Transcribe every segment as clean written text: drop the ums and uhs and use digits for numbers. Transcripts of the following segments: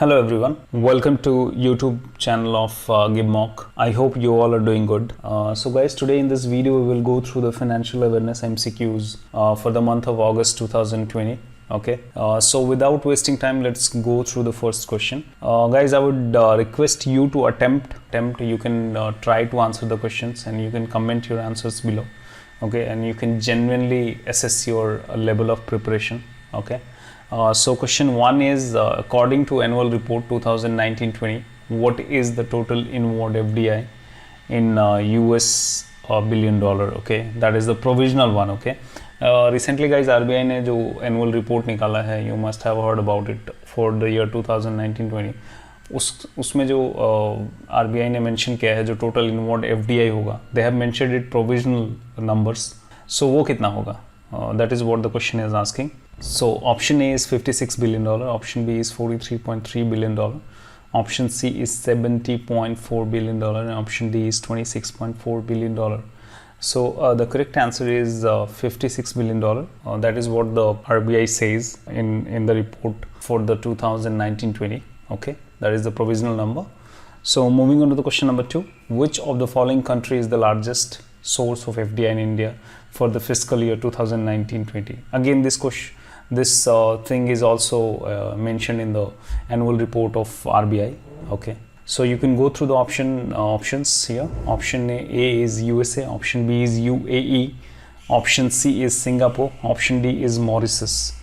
Hello everyone, welcome to YouTube channel of GiveMock. I hope you all are doing good. So guys, today in this video we will go through the financial awareness MCQs for the month of August 2020. Okay, so without wasting time, let's go through the first question. Guys, I would request you to attempt. You can try to answer the questions and you can comment your answers below. Okay, and you can genuinely assess your level of preparation. Okay. So question 1 is according to annual report 2019-20, what is the total inward FDI in US $1 billion? Okay, that is the provisional one. Okay, recently guys RBI ने जो annual report निकाला है, you must have heard about it for the year 2019-20. उसमें जो RBI ने mention किया है जो total inward FDI होगा, they have mentioned it provisional numbers. So वो कितना होगा? That is what the question is asking. So option A is $56 billion, option B is $43.3 billion, option C is $70.4 billion, and option D is $26.4 billion. So the correct answer is $56 billion. That is what the RBI says in the report for the 2019-20. Okay, that is the provisional number. So moving on to the question number 2, which of the following country is the largest source of FDI in India for the fiscal year 2019-20? Again, this thing is also mentioned in the annual report of RBI. Okay, so you can go through the options here. Option A is USA, option B is UAE, option C is Singapore, option D is Mauritius.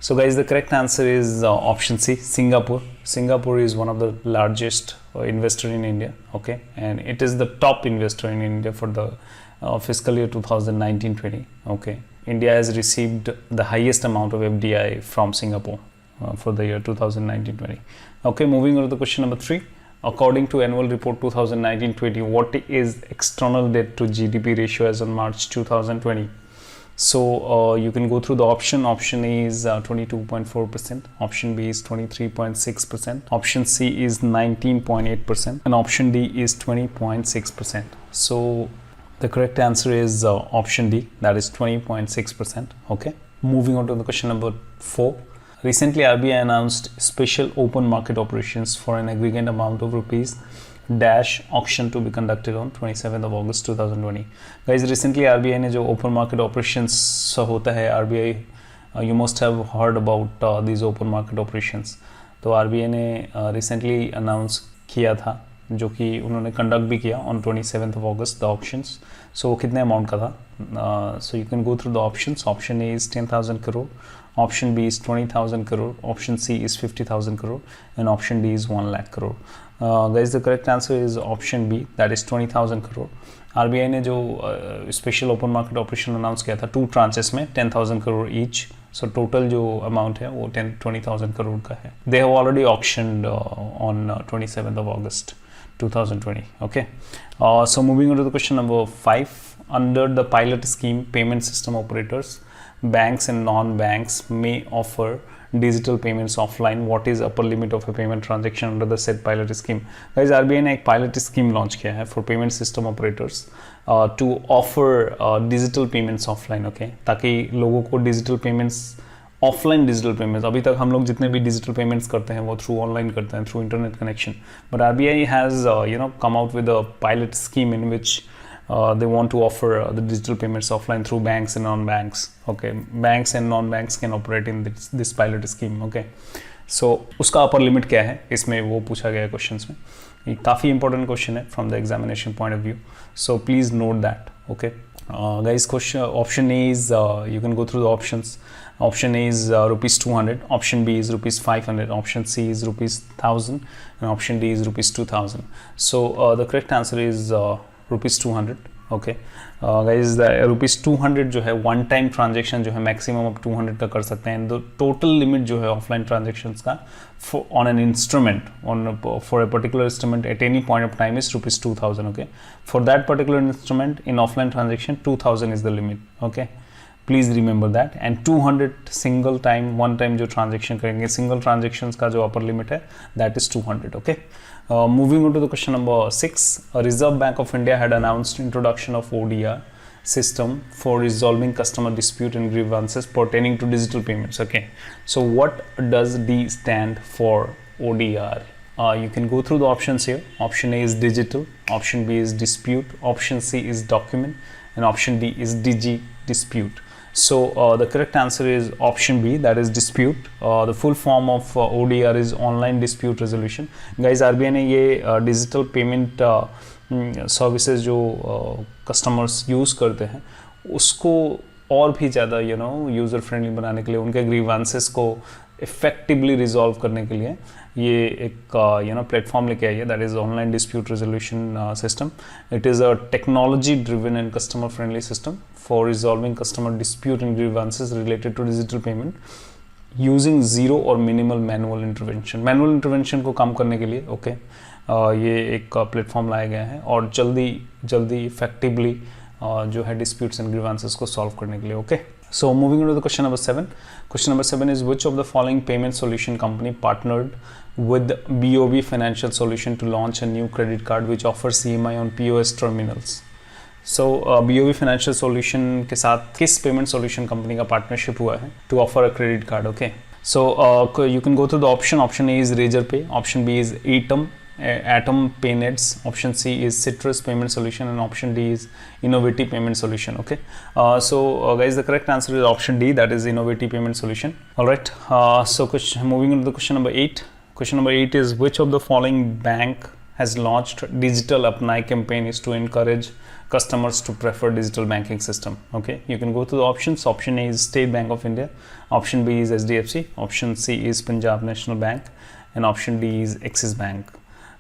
So guys, the correct answer is option C, Singapore. Singapore is one of the largest investor in India. Okay, and it is the top investor in India for the fiscal year 2019-20. Okay, India has received the highest amount of FDI from Singapore for the year 2019-20. Okay, moving on to the question number 3. According to annual report 2019-20, what is external debt to GDP ratio as on March 2020? So you can go through the option. Option A is 22.4%, option B is 23.6%, option C is 19.8%, and option D is 20.6%. So the correct answer is option D, that is 20.6%. Okay, moving on to the question number 4. Recently RBI announced special open market operations for an aggregate amount of rupees dash auction to be conducted on 27th of August 2020. Guys, recently RBI ने जो open market operations होता है RBI, you must have heard about these open market operations. तो RBI ने recently announce किया था, जो कि उन्होंने conduct भी किया on 27th of August the auctions. So वो कितने amount का था? So you can go through the options. Option A is 10,000 crore, option B is 20,000 crore, option C is 50,000 crore, and option D is 1 lakh crore. Guys, the correct answer is option B, that is 20,000 crore. RBI ने जो special open market operation announce किया था 2 tranches में 10,000 crore each. So total जो amount है वो 20,000 करोड़ का है. They have already auctioned on 27th of August 2020. Okay, so moving on to the question number 5. Under the pilot scheme, payment system operators, banks and non-banks may offer digital payments offline. What is upper limit of a payment transaction under the said pilot scheme? Guys, RBI ने एक pilot scheme launch किया है for payment system operators to offer digital payments offline. Okay, ताकि लोगों को digital payments offline digital payments, अभी तक हम लोग जितने भी डिजिटल पेमेंट्स करते हैं वो थ्रू ऑनलाइन करते हैं through internet connection, but RBI has come out with a pilot scheme in which they want to offer the digital payments offline through banks and non-banks. Okay, banks and non-banks can operate in this pilot scheme. Okay, so उसका upper limit क्या है इसमें वो पूछा गया है questions में. ये काफ़ी इंपॉर्टेंट क्वेश्चन है from the examination point of view, so please note that. Okay guys, question option A is you can go through the options. Option A is rupees 200, option B is rupees 500, option C is rupees 1000, and option D is rupees 2000. So the correct answer is rupees 200. Okay guys, rupees 200 जो है one time transaction जो है maximum आप 200 का कर सकते हैं. The total limit जो है ऑफलाइन ट्रांजेक्शन्स का on an instrument for a particular instrument at any point of time is rupees 2000. Okay, for that particular instrument in offline transaction 2000 is the limit. Okay, please remember that. And 200 single time one time जो transaction करेंगे single transactions का जो upper limit है that is 200. Okay, moving on to the question number 6. Reserve Bank of India had announced introduction of ODR system for resolving customer dispute and grievances pertaining to digital payments. Okay, so what does D stand for? ODR. You can go through the options here. Option A is digital, option B is dispute, option C is document, and option D is digi dispute. So the correct answer is option B, that is dispute. The full form of ODR is online dispute resolution. Guys, RBI ने ये digital payment services जो customers use करते हैं उसको और भी ज़्यादा user friendly बनाने के लिए, उनके ग्रीवांसेस को इफेक्टिवली रिजॉल्व करने के लिए ये एक प्लेटफॉर्म लेके आई है, that is online dispute resolution system. It is a technology driven and customer friendly system for resolving customer dispute and grievances related to digital payment using zero or minimal manual intervention. Manual intervention को कम करने के लिए ये एक platform लाया गया है और जल्दी इफेक्टिवली जो है डिस्प्यूट्स एंड ग्रीवांसेस को सॉल्व करने के लिए. Okay, so moving to the question number 7. Question number 7 is which of the following payment solution company partnered with BOB Financial Solution to launch a new credit card which offers EMI on POS terminals? So BOB Financial Solution के साथ किस payment solution company का partnership हुआ है to offer a credit card? Okay, so you can go through the option. Option A is Razorpay, option B is Atom Paynets, option C is Citrus Payment Solution, and option D is Innovative Payment Solution. Okay, so guys, the correct answer is option D, that is Innovative Payment Solution. All right, so moving on to the question number 8. Question number 8 is which of the following bank has launched digital Apnai campaign is to encourage customers to prefer digital banking system? Okay, you can go to the options. Option A is State Bank of India, option B is SDFC, option C is Punjab National Bank, and option D is Axis Bank.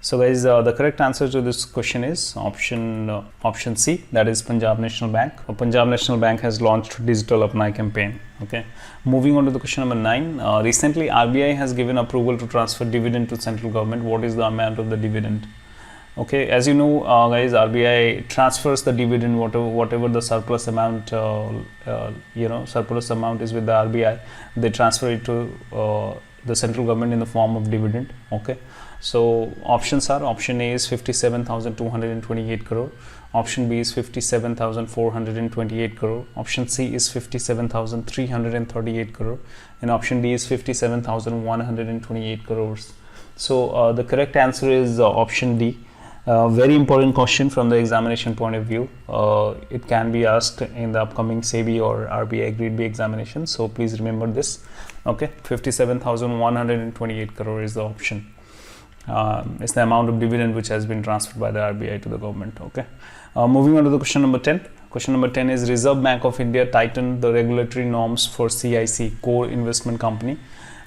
So guys, the correct answer to this question is option C, that is Punjab National Bank. Punjab National Bank has launched digital Apnai campaign. Okay, moving on to the question number 9. Recently RBI has given approval to transfer dividend to central government. What is the amount of the dividend? Okay, as you know guys, RBI transfers the dividend, whatever the surplus amount surplus amount is with the RBI, they transfer it to the central government in the form of dividend. Okay, so options are option A is 57,228 crore, option B is 57,428 crore, option C is 57,338 crore, and option D is 57,128 crores. So the correct answer is option D. Very important question from the examination point of view. It can be asked in the upcoming SEBI or RBI Grade B examination, so please remember this. Okay, 57,128 crore is the option. It's the amount of dividend which has been transferred by the RBI to the government. Okay, moving on to the question number 10. Question number 10 is Reserve Bank of India tightened the regulatory norms for CIC, Core Investment Company,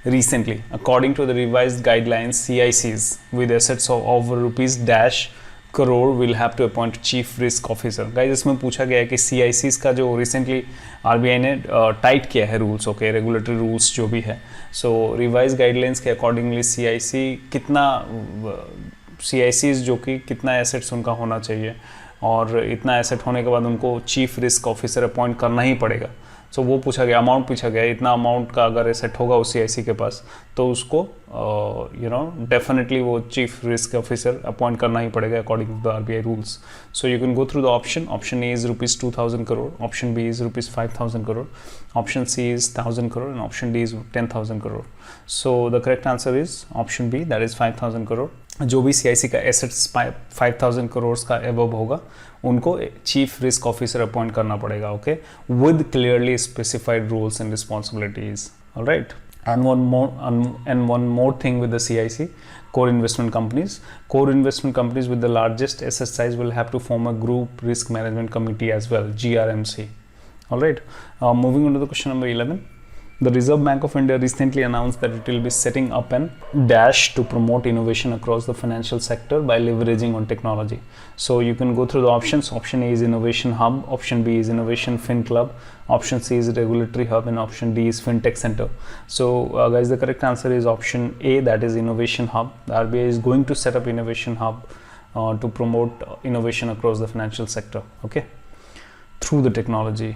recently. According to the revised guidelines, CICs with assets of over rupees dash crore will have to appoint chief risk officer. Guys, इसमें पूछा गया है कि CICs का जो recently RBI ने tight किया है रूल्स, ओके, रेगुलेटरी रूल्स जो भी है, सो रिवाइज गाइडलाइंस के अकॉर्डिंगली CICs जो कि कितना एसेट्स उनका होना चाहिए और इतना एसेट होने के बाद उनको चीफ रिस्क ऑफिसर अपॉइंट करना ही पड़ेगा. सो वो पूछा गया, अमाउंट पूछा गया, इतना अमाउंट का अगर एसेट होगा उस CIC के पास तो उसको डेफिनेटली वो चीफ रिस्क ऑफिसर अपॉइंट करना ही पड़ेगा according to the RBI rules. So you can go through the option A is rupees 2,000 crore, option B is rupees 5,000 crore, option C is 1,000 crore, and option D is 10,000 crore. So the correct answer is option B, that is 5,000 crore. जो भी CIC का assets 5,000 crore का above होगा उनको chief risk officer appoint करना पड़ेगा. Okay, with clearly specified rules and responsibilities. Alright, and one more thing with the CIC, core investment companies with the largest asset size will have to form a group risk management committee as well, GRMC. All right, moving on to the question number 11. The Reserve Bank of India recently announced that it will be setting up an dash to promote innovation across the financial sector by leveraging on technology. So you can go through the options. Option A is Innovation Hub, option B is Innovation Fin Club, option C is Regulatory Hub, and option D is FinTech Center. So guys, the correct answer is option A, that is Innovation Hub. The RBI is going to set up Innovation Hub to promote innovation across the financial sector, okay, through the technology,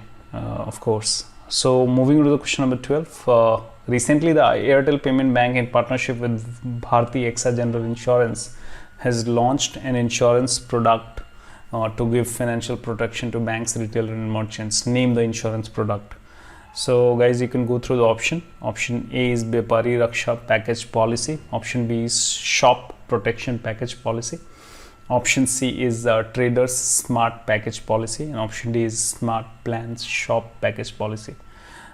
of course. So moving to the question number 12. Recently the Airtel Payment Bank in partnership with Bharti AXA General Insurance has launched an insurance product to give financial protection to banks, retailers and merchants. Name the insurance product. So guys, you can go through the option. Option A is Byapari Raksha Package Policy. Option B is Shop Protection Package Policy. Option C is Traders Smart Package Policy, and option D is Smart Plans Shop Package Policy.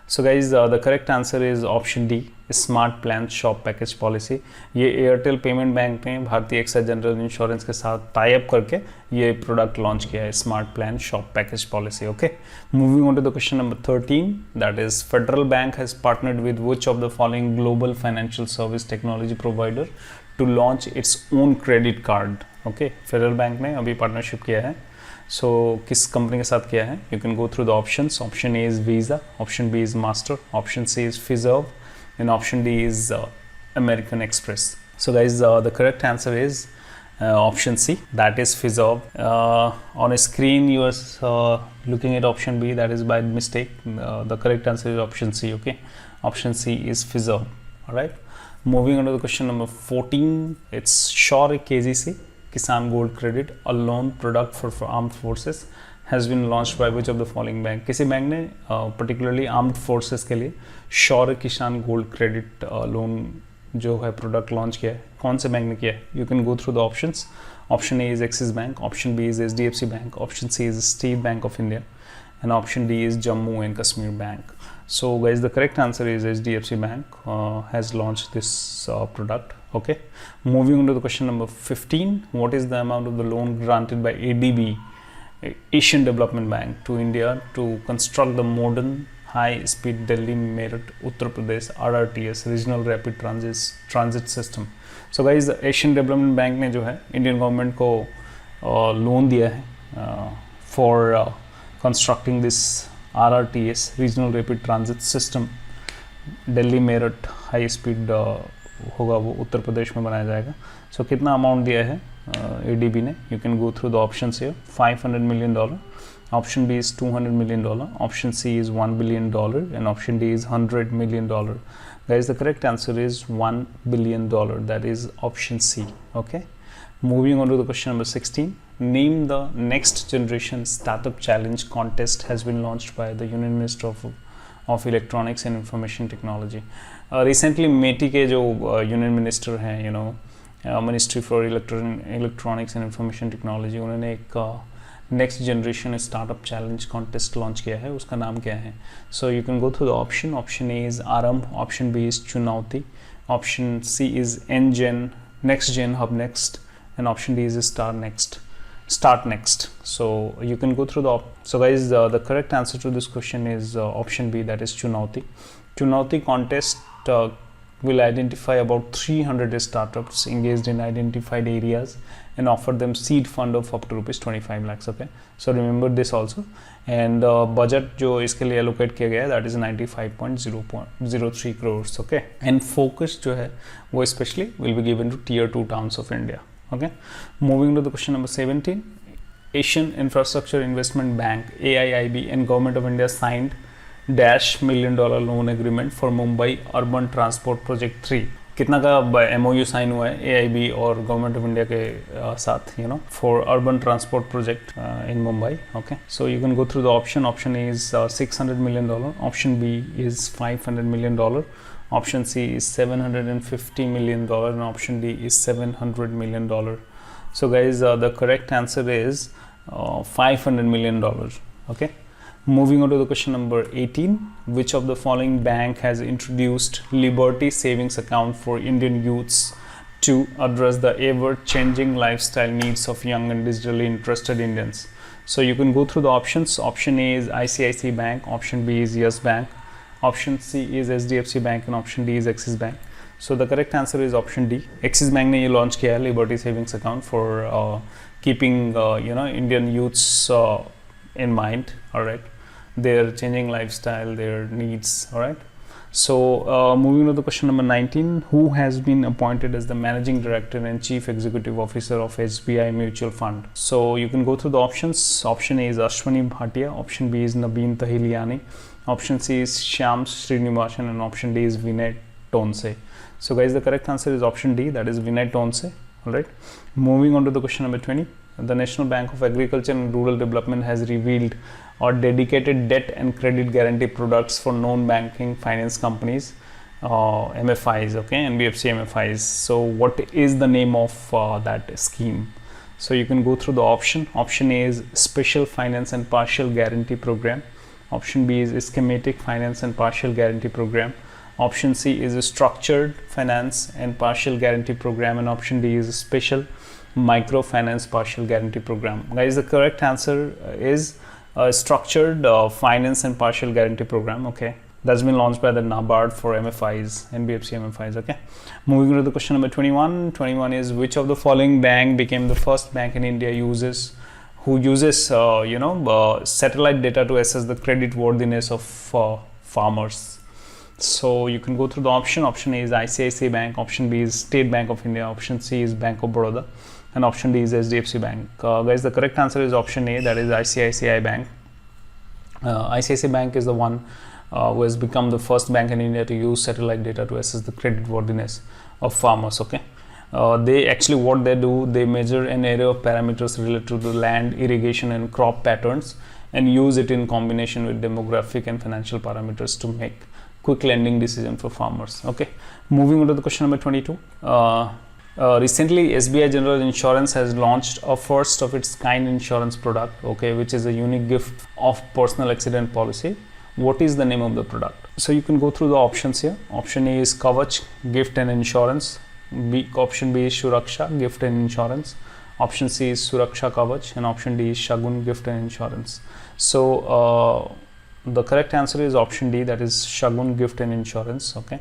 So guys, the correct answer is option D, smart plan shop package policy. ये Airtel payment bank ने भारतीय AXA general insurance के साथ tie up करके ये product launch किया है, smart plan shop package policy. Okay, moving on to the question number 13, that is Federal Bank has partnered with which of the following global financial service technology provider to launch its own credit card. Okay, Federal Bank ने अभी partnership किया है. सो किस company के साथ किया है? You can go through the options. Option A is Visa, option B is Master, option C is Fiserv, and option D is American Express. So guys, the correct answer is option C, that is Fiserv. On a screen you are looking at option B, that is by mistake. The correct answer is option C. Okay, option C is Fiserv. All right, moving on to the question number 14, it's Shore KZC, Kisan Gold Credit, a loan product for armed forces, has been launched by which of the following bank. किसी bank ने particularly armed forces के लिए शौर्य किसान gold credit loan जो है product launch किया है, कौन से बैंक ने किया है? You can go through the options. Option A is Axis Bank, option B is HDFC Bank, option C is State Bank of India, and option D is Jammu and Kashmir Bank. So guys, the correct answer is HDFC Bank has launched this product. Okay, moving on to the question number 15, what is the amount of the loan granted by ADB, Asian Development Bank, to India to construct the modern high-speed Delhi Meerut Uttar Pradesh RRTS Regional Rapid Transit System. So guys, Asian Development Bank ने जो है Indian government को loan दिया है for constructing this RRTS Regional Rapid Transit System. Delhi Meerut high speed होगा, वो उत्तर प्रदेश में बनाया जाएगा. सो कितना अमाउंट दिया है ADB ने? You can go through the options here. $500 million, option B is $200 million, option C is $1 billion, and option D is $100 million. Guys, the correct answer is $1 billion, that is option C. Okay, moving on to the question number 16, name the next generation startup challenge contest has been launched by the Union Minister of Electronics and Information Technology. Recently MeitY के जो union minister हैं, you know, ministry for electronics and information technology, उन्होंने एक next generation startup challenge contest launch किया है. उसका नाम क्या है? So you can go through the option. Option A is Aarambh, option B is Chunauti, option C is an next gen hub next, and option D is start next. So you can go through so guys, the correct answer to this question is option B, that is Chunauti. Chunauti contest will identify about 300 startups engaged in identified areas and offer them seed fund of up to ₹25 lakhs. Okay, so remember this also. And budget जो इसके लिए allocate किया गया है, that is 95.03 crores. Okay, and focus जो है वो especially will be given to tier 2 towns of India. Okay, moving to the question number 17, Asian Infrastructure Investment Bank AIIB and Government of India signed $1 million loan agreement for Mumbai Urban Transport Project 3. कितना का MOU sign हुआ है AIB और government of India के साथ, you know, for urban transport project in Mumbai. Okay, so you can go through the option. Option A is $600 million, option B is $500 million, option C is $750 million, and option D is $700 million. So guys, the correct answer is $500 million. Okay, moving on to the question number 18, which of the following bank has introduced Liberty Savings Account for Indian youths to address the ever-changing lifestyle needs of young and digitally interested Indians? So you can go through the options. Option A is ICICI Bank, option B is Yes Bank, option C is HDFC Bank, and option D is Axis Bank. So the correct answer is option D. Axis Bank ने ये launch किया है Liberty Savings Account for keeping Indian youths in mind. All right, their changing lifestyle, their needs. All right. So moving to the question number 19, who has been appointed as the Managing Director and Chief Executive Officer of SBI Mutual Fund? So you can go through the options. Option A is Ashwani Bhatia, option B is Nabeen Tahiliani, option C is Shyam Srinivasan, and option D is Vinay Tonse. So guys, the correct answer is option D, that is Vinay Tonse. All right, moving on to the question number 20, the National Bank of Agriculture and Rural Development has revealed or dedicated debt and credit guarantee products for non-banking finance companies, MFIs, okay, NBFC MFIs. So what is the name of that scheme? So you can go through the option. Option A is Special Finance and Partial Guarantee Program. Option B is Schematic Finance and Partial Guarantee Program. Option C is a Structured Finance and Partial Guarantee Program, and option D is a Special Microfinance Partial Guarantee Program. Guys, the correct answer is Structured Finance and Partial Guarantee Program. Okay, that's been launched by the NABARD for MFIs, NBFC MFIs. Okay, moving to the question number 21. 21 is, which of the following bank became the first bank in India who uses satellite data to assess the credit worthiness of farmers? So you can go through the option. Option A is ICICI Bank, option B is State Bank of India, option C is Bank of Baroda, and option D is HDFC Bank. Guys, the correct answer is option A, that is ICICI Bank. ICICI Bank is the one who has become the first bank in India to use satellite data to assess the credit worthiness of farmers. Okay, they actually, what they do, they measure an array of parameters related to the land, irrigation and crop patterns, and use it in combination with demographic and financial parameters to make quick lending decision for farmers. Okay, moving on to the question number 22. Recently SBI General Insurance has launched a first of its kind insurance product, okay, which is a unique gift of personal accident policy. What is the name of the product? So you can go through the options here. Option A is Kavach, gift and insurance. Option B is Suraksha, gift and insurance. Option C is Suraksha Kavach, and option D is Shagun, gift and insurance. So the correct answer is option D, that is Shagun, gift and insurance. Okay,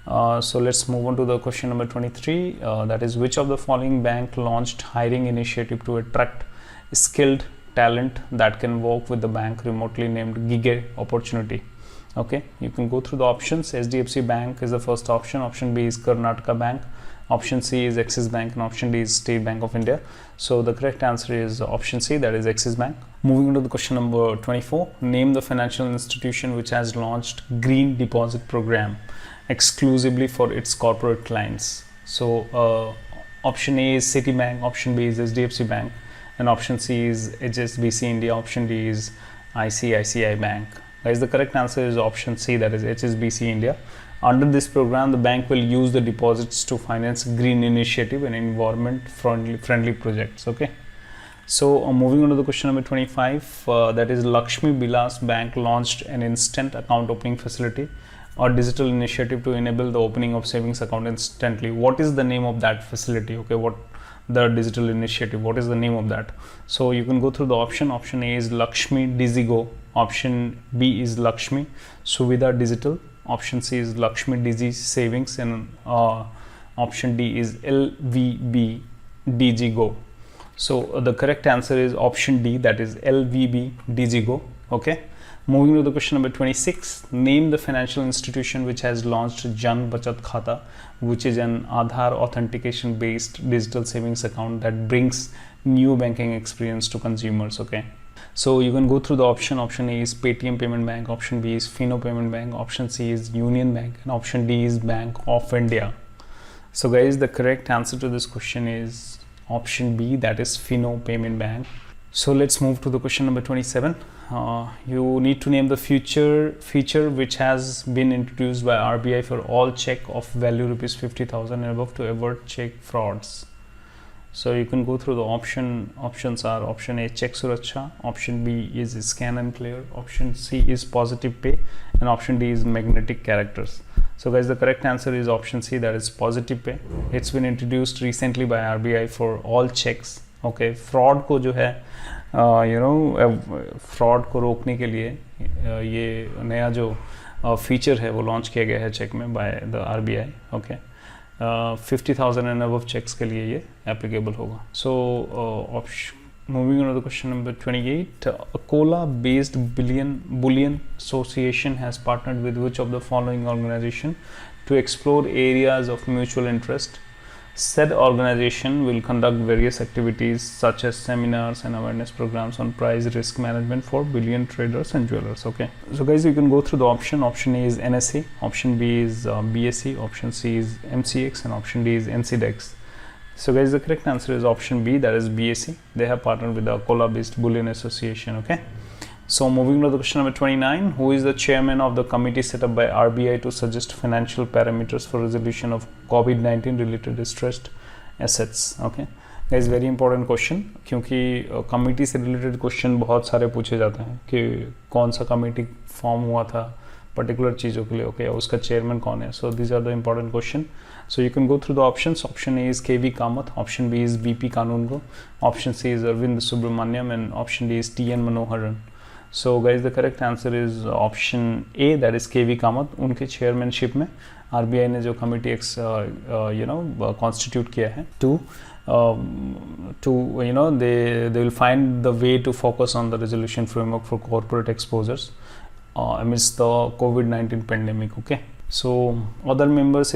so let's move on to the question number 23. That is, which of the following bank launched hiring initiative to attract skilled talent that can work with the bank remotely, named Gig Opportunity? Okay, you can go through the options. HDFC Bank is the first option. Option B is Karnataka Bank. Option C is Axis Bank, and option D is State Bank of India. So the correct answer is option C, that is Axis Bank. Moving on to the question number 24. Name the financial institution which has launched Green Deposit Program exclusively for its corporate clients. So option A is Citibank, option B is HDFC Bank, and option C is HSBC India, option D is ICICI Bank. Guys, the correct answer is option C, that is HSBC India. Under this program, the bank will use the deposits to finance green initiative and environment friendly projects. Okay, so moving on to the question number 25. That is, Lakshmi Bilas Bank launched an instant account opening facility or digital initiative to enable the opening of savings account instantly. What is the name of that facility? Okay, what the digital initiative, what is the name of that? So you can go through the option. Option A is Lakshmi Digigo, option B is Lakshmi Suvidha Digital, option C is Lakshmi Digi Savings, and option D is LVB Digigo. So the correct answer is option D, that is LVB Digigo. Okay, moving to the question number 26. Name the financial institution which has launched Jan Bachat Khata, which is an Aadhaar authentication based digital savings account that brings new banking experience to consumers. Okay, so you can go through the option. Option A is Paytm Payment Bank, option B is Fino Payment Bank, option C is Union Bank, and option D is Bank of India. So guys, the correct answer to this question is option B, that is Fino Payment Bank. So let's move to the question number 27. You need to name the feature which has been introduced by RBI for all check of value rupees 50,000 and above to avoid check frauds. So you can go through the options are option A Check Suraksha, option B is Scan and Clear, option C is Positive Pay, and option D is Magnetic Characters. So guys, the correct answer is option C, that is Positive Pay. It's been introduced recently by RBI for all checks. Okay, fraud को जो है fraud को रोकने के लिए ये नया जो फीचर है वो लॉन्च किया गया है चेक में by the RBI. Okay, 50,000 and above checks के लिए ये एप्लीकेबल होगा. So moving on to the question number 28. A Kola based bullion association has partnered with which of the following organization to explore areas of mutual interest? Said organization will conduct various activities such as seminars and awareness programs on price risk management for bullion traders and jewelers. Okay, so guys, you can go through the option. Option A is NSE, option B is BSE, option C is MCX, and option D is NCDEX. So guys, the correct answer is option B, that is BSE. They have partnered with the Kola-based Bullion Association. Okay. So moving to the question number 29, who is the chairman of the committee set up by RBI to suggest financial parameters for resolution of COVID-19 related distressed assets? Okay. Guys, very important question, क्योंकि committee से related question बहुत सारे पूछे जाते हैं कि कौन सा कमेटी फॉर्म हुआ था पर्टिकुलर चीज़ों के लिए, ओके, उसका चेयरमैन कौन है. So these are the important question. So you can go through the options. Option A is KV Kamath, option B is BP Kanungo, option C is Arvind Subramanian and option D is TN Manoharan. So guys the correct answer is option A, that is KV Kamath. उनके chairmanship में RBI ने जो committee constitute किया है to they will find the way to focus on the resolution framework for corporate exposures amidst the COVID-19 pandemic. Okay, so other members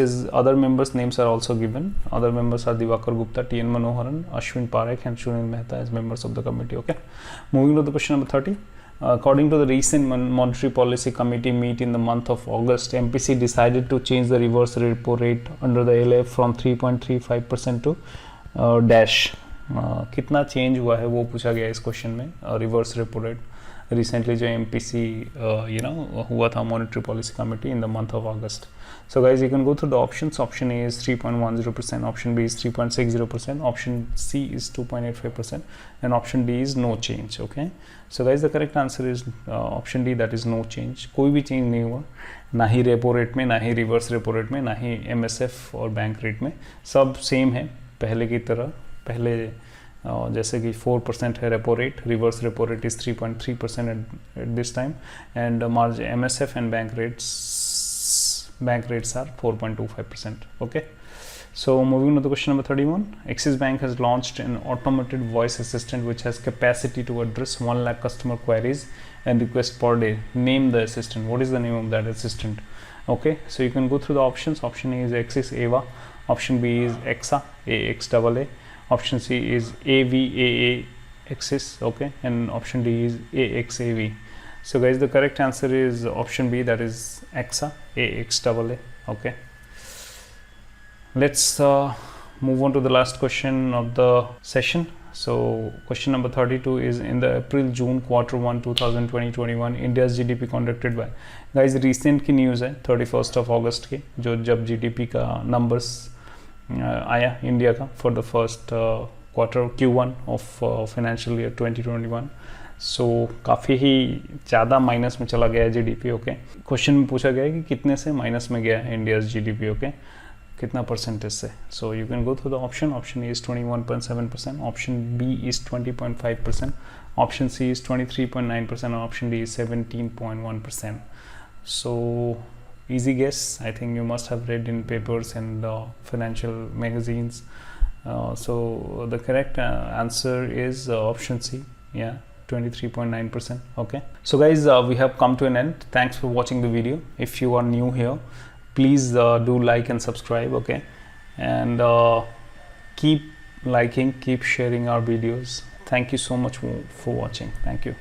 names are also given. Other members are Diwakar Gupta, TN Manoharan, Ashwin Parekh and Sunil Mehta as members of the committee. Okay, moving to the question number 30. According to the recent Monetary Policy Committee meet in the month of August, MPC decided to change the reverse repo rate under the LF from 3.35% to dash. कितना change हुआ है वो पूछा गया इस question में. Reverse repo rate recently जो MPC हुआ था monetary policy committee in the month of August. So guys you can go through the options. Option A is 3.10%, option B is 3.60%, option C is 2.85% and option D is no change. Okay, so guys the correct answer is option D, that is no change. कोई भी change नहीं हुआ, ना ही repo rate में, ना ही reverse repo rate में, ना ही MSF और बैंक रेट में. सब सेम है पहले की तरह. पहले जैसे कि 4% है repo rate, reverse repo rate is 3.3% at this time and MSF and bank rates are 4.25%. Okay, so moving to the question number 31. Axis Bank has launched an automated voice assistant which has capacity to address 1 lakh customer queries and requests per day. Name the assistant. What is the name of that assistant? Okay, so you can go through the options. Option A is Axis Ava, option B is AXA, AXAA, option C is AVAA Axis, okay, and option D is AXAV. So guys, the correct answer is option B, that is AXA, AXAA. Okay, let's move on to the last question of the session. So question number 32 is, in the April-June Q1 2020-21 India's GDP contracted by. Guys, recent की news है 31st of August की, जो जब GDP का numbers आया India का for the first quarter Q1 of financial year 2021. सो काफ़ी ही ज़्यादा माइनस में चला गया है GDP. ओके, क्वेश्चन में पूछा गया है कि कितने से माइनस में गया है इंडियाज़ GDP. ओके, कितना परसेंटेज से. So you can go through the option. Option A is 21.7%, option B is 20.5%, option C is 23.9% और option D is 17.1%. So easy guess. I think you must have read in papers and financial magazines. So the correct answer is option C. Yeah, 23.9%. Okay, so guys, we have come to an end. Thanks for watching the video. If you are new here, please do like and subscribe. Okay, and keep liking, keep sharing our videos. Thank you so much for watching. Thank you.